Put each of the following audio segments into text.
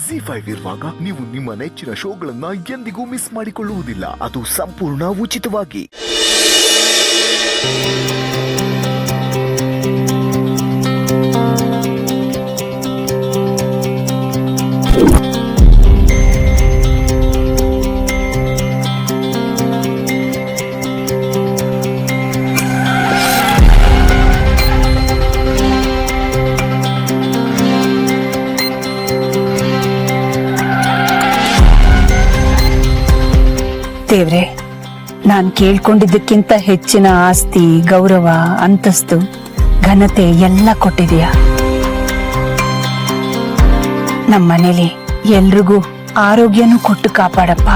ಜಿ5 ಇರುವಾಗ ನೀವು ನಿಮ್ಮ ನೆಚ್ಚಿನ ಶೋಗಳನ್ನ ಎಂದಿಗೂ ಮಿಸ್ ಮಾಡಿಕೊಳ್ಳುವುದಿಲ್ಲ. ಅದು ಸಂಪೂರ್ಣ ಉಚಿತವಾಗಿ. ದೇವ್ರೆ, ನಾನ್ ಕೇಳ್ಕೊಂಡಿದ್ದಕ್ಕಿಂತ ಹೆಚ್ಚಿನ ಆಸ್ತಿ, ಗೌರವ, ಅಂತಸ್ತು, ಘನತೆ ಎಲ್ಲ ಕೊಟ್ಟಿದೀಯ. ನಮ್ಮನೇಲಿ ಎಲ್ರಿಗೂ ಆರೋಗ್ಯನೂ ಕೊಟ್ಟು ಕಾಪಾಡಪ್ಪ.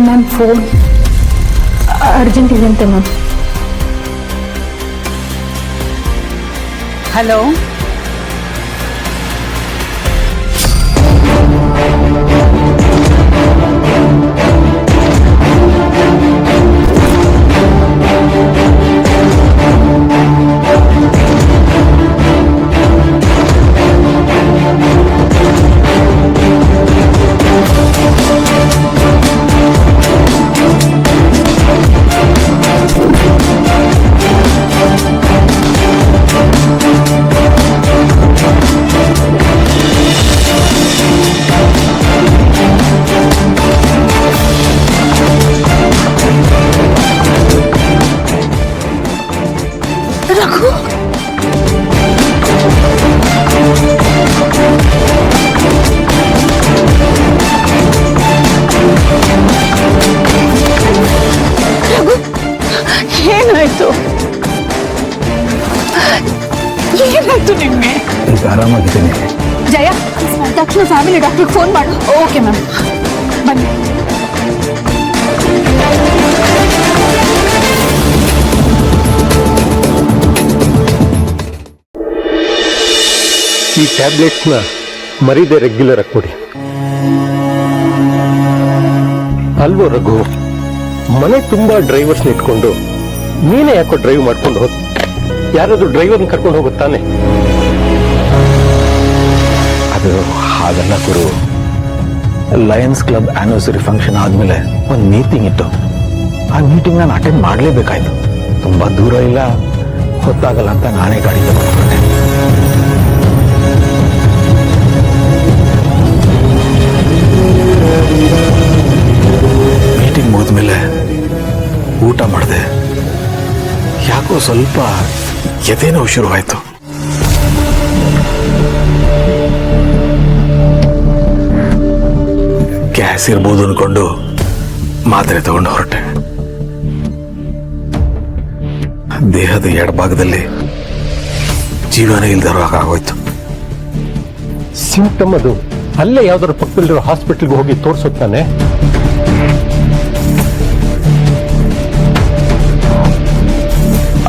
ಮ್ಯಾಮ್, ಫೋನ್ ಅರ್ಜೆಂಟ್ ಇದೆಯಂತೆ ಮ್ಯಾಮ್. ಹಲೋ, ರಘು, ರಘು, ಏನಾಯ್ತು? ಏನಾಯ್ತು ನಿಮ್ಗೆ? ಈಗ ಆರಾಮಾಗಿದ್ದೀನಿ. ಜಯ, ತಕ್ಷಣ ಫ್ಯಾಮಿಲಿ ಡಾಕ್ಟರ್ಗೆ ಫೋನ್ ಮಾಡು. ಓಕೆ ಮ್ಯಾಮ್, ಬನ್ನಿ. ಈ ಟ್ಯಾಬ್ಲೆಟ್ಸ್ನ ಮರೀದೆ ರೆಗ್ಯುಲರ್ ಆಗಿ ಕೊಡಿ. ಅಲ್ವೋ ರಘು, ಮನೆ ತುಂಬಾ ಡ್ರೈವರ್ಸ್ನ ಇಟ್ಕೊಂಡು ನೀನೇ ಯಾಕೋ ಡ್ರೈವ್ ಮಾಡ್ಕೊಂಡು ಹೋದ್? ಯಾರಾದ್ರೂ ಡ್ರೈವರ್ನ ಕರ್ಕೊಂಡು ಹೋಗುತ್ತಾನೆ? ಅದು ಹಾಗಲ್ಲ ಗುರು. ಲಯನ್ಸ್ ಕ್ಲಬ್ ಆನಿವರ್ಸರಿ ಫಂಕ್ಷನ್ ಆದ್ಮೇಲೆ ಒಂದು ಮೀಟಿಂಗ್ ಇತ್ತು. ಆ ಮೀಟಿಂಗ್ ನಾನು ಅಟೆಂಡ್ ಮಾಡಲೇಬೇಕಾಯ್ತು. ತುಂಬಾ ದೂರ ಇಲ್ಲ, ಹೊತ್ತಾಗಲ್ಲ ಅಂತ ನಾನೇ ಗಾಡಿ ತಗೊಂಡ್ಬಿಟ್ಟೆ. ಮೀಟಿಂಗ್ ಮುಗಿದ್ಮೇಲೆ ಊಟ ಮಾಡಿದೆ. ಯಾಕೋ ಸ್ವಲ್ಪ ಎದೆನೋ ಶುರುವಾಯ್ತು. ಗ್ಯಾಸ್ ಇರ್ಬೋದು ಅನ್ಕೊಂಡು ಮಾತ್ರೆ ತಗೊಂಡು ಹೊರಟೆ. ದೇಹದ ಎಡಭಾಗದಲ್ಲಿ ಜೀವನ ಇಲ್ದಿರೋ ಆಗೋಯ್ತು. ಸಿಂಪ್ಟಮ್ ಅದು. ಅಲ್ಲೇ ಯಾವ್ದಾದ್ರು ಪಕ್ಕದಲ್ಲಿರೋ ಹಾಸ್ಪಿಟಲ್ಗೆ ಹೋಗಿ ತೋರಿಸುತ್ತಾನೆ.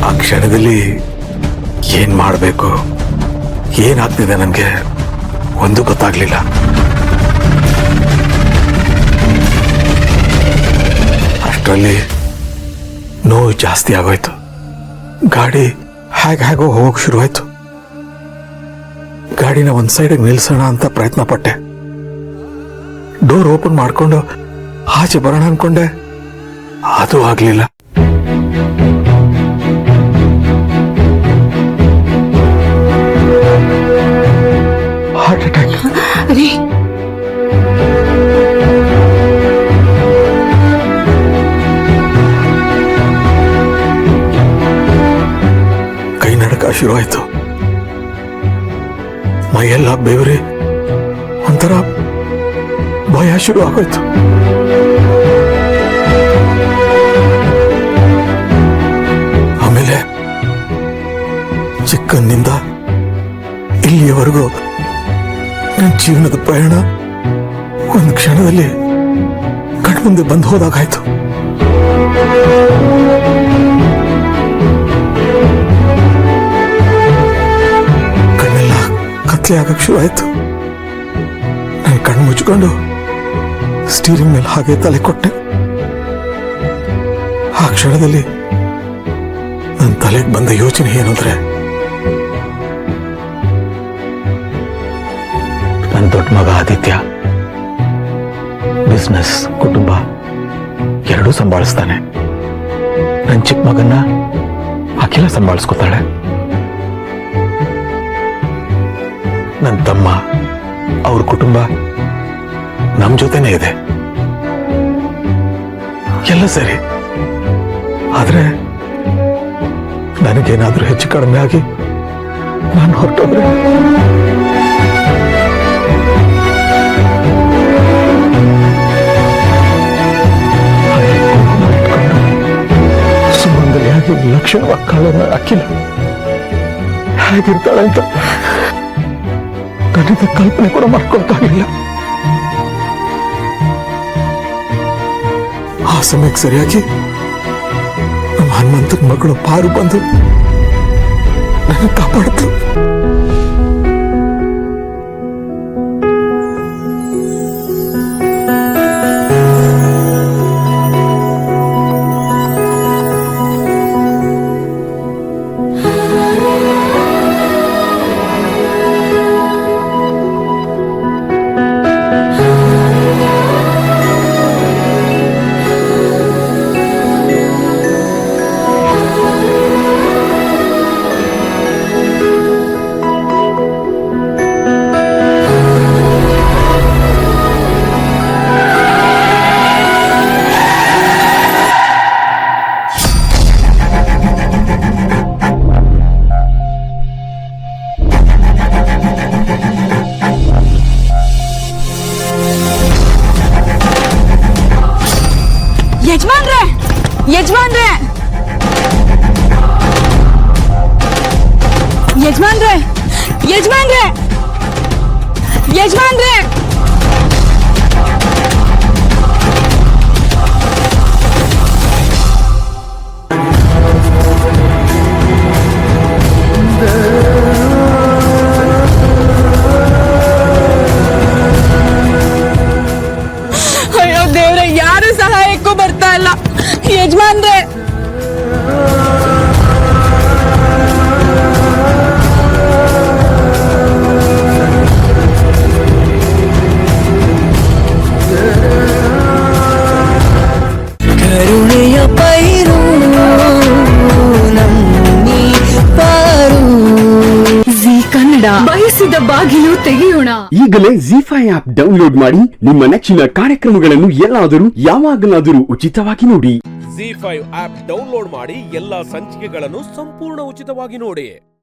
ಆ ಕ್ಷಣದಲ್ಲಿ ಏನ್ ಮಾಡಬೇಕು, ಏನಾಗ್ತಿದೆ ನನಗೆ ಒಂದು ಗೊತ್ತಾಗ್ಲಿಲ್ಲ. ಅಷ್ಟರಲ್ಲಿ ನೋವು ಜಾಸ್ತಿ ಆಗೋಯ್ತು. ಗಾಡಿ ಹೇಗೋ ಹೋಗಕ್ ಶುರುವಾಯ್ತು. ಗಾಡಿನ ಒಂದ್ ಸೈಡ್ ನಿಲ್ಸೋಣ ಅಂತ ಪ್ರಯತ್ನ ಪಟ್ಟೆ. ಡೋರ್ ಓಪನ್ ಮಾಡ್ಕೊಂಡು ಆಚೆ ಬರೋಣ ಅನ್ಕೊಂಡೆ, ಅದು ಆಗ್ಲಿಲ್ಲ. Heart attack. ರೀ, ಕೈ ನಡಕ ಶುರುವಾಯ್ತು. ಮೈಯೆಲ್ಲ ಬೇವರಿ ಒಂಥರ ಭಯ ಶುರು ಆಗೋಯ್ತು. ಆಮೇಲೆ ಚಿಕ್ಕಂದಿನಿಂದ ಇಲ್ಲಿಯವರೆಗೂ ನನ್ನ ಜೀವನದ ಪ್ರಯಾಣ ಒಂದು ಕ್ಷಣದಲ್ಲಿ ಕಣ್ಮುಂದೆ ಬಂದು ಹೋದಾಗಾಯ್ತು. ಕಣ್ಣೆಲ್ಲ ಕತ್ಲೆ ಆಗಕ್ ಶುರು ಆಯ್ತು. ನಾನು ಕಣ್ಣು ಮುಚ್ಕೊಂಡು ಸ್ಟೀರಿಂಗ್ ಮೇಲೆ ಹಾಗೆ ತಲೆ ಕೊಟ್ಟೆ. ಆ ಕ್ಷಣದಲ್ಲಿ ನನ್ನ ತಲೆಗೆ ಬಂದ ಯೋಚನೆ ಏನಂದ್ರೆ, ನನ್ನ ದೊಡ್ಡ ಮಗ ಆದಿತ್ಯ ಬಿಸ್ನೆಸ್ ಕುಟುಂಬ ಎರಡೂ ಸಂಭಾಳಿಸ್ತಾನೆ. ನನ್ನ ಚಿಕ್ಕ ಮಗನ್ನ ಅಖಿಲ ಸಂಭಾಳಿಸ್ಕೊತಾಳೆ. ನನ್ನ ತಮ್ಮ ಅವ್ರ ಕುಟುಂಬ ನಮ್ ಜೊತೆನೇ ಇದೆ. ಎಲ್ಲ ಸರಿ, ಆದ್ರೆ ನನಗೇನಾದ್ರೂ ಹೆಚ್ಚು ಕಡಿಮೆ ಆಗಿ ನಾನು ಹೊರಟೋದ್ರೆ ಸುಮಂಗಲಿಯಾಗಿ ಲಕ್ಷಣವಾಗಿ ಕಾಳನ್ನ ಅಖಿಲ ಹೇಗಿರ್ತಾಳೆ ಅಂತ ನನಗೆ ಕಲ್ಪನೆ ಕೂಡ ಮಾಡ್ಕೊಳ್ತಾಗಿಲ್ಲ. ಆ ಸಮಯಕ್ಕೆ ಸರಿಯಾಗಿ ನಮ್ಮ ಹನುಮಂತನ ಮಗಳು ಪಾರು ಬಂದು ನನ್ನ ಕಾಪಾಡಿದ್ರು. ಯಜಮಾನ್ರೆ ಯಜಮಾನ್ರೆ ಯಜಮಾನ್ರೆ ಯಜಮಾನ್ರೆ ಯಜಮಾನ್ರೆ ಅಯ್ಯೋ ದೇವ್ರೆ, ಯಾರು ಸಹಾಯಕ್ಕೂ ಬರ್ತಾ ಇಲ್ಲ. ಯಜಮಾನ್ರೆ ಕರುಣೆಯ ಪೈರು ನಮ್ಮಿ ಪಾರು. ಜೀ ಕನ್ನಡ ಬಯಸಿದ ಬಾಗಿಲು ತೆಗೆಯೋಣ. ಈಗಲೇ ZEE5 ಆಪ್ ಡೌನ್ಲೋಡ್ ಮಾಡಿ ನಿಮ್ಮ ನೆಚ್ಚಿನ ಕಾರ್ಯಕ್ರಮಗಳನ್ನು ಎಲ್ಲಾದರೂ ಯಾವಾಗಲಾದರೂ ಉಚಿತವಾಗಿ ನೋಡಿ. ZEE5 ಆಪ್ ಡೌನ್ಲೋಡ್ ಮಾಡಿ ಎಲ್ಲಾ ಸಂಚಿಕೆಗಳನ್ನು ಸಂಪೂರ್ಣ ಉಚಿತವಾಗಿ ನೋಡಿ.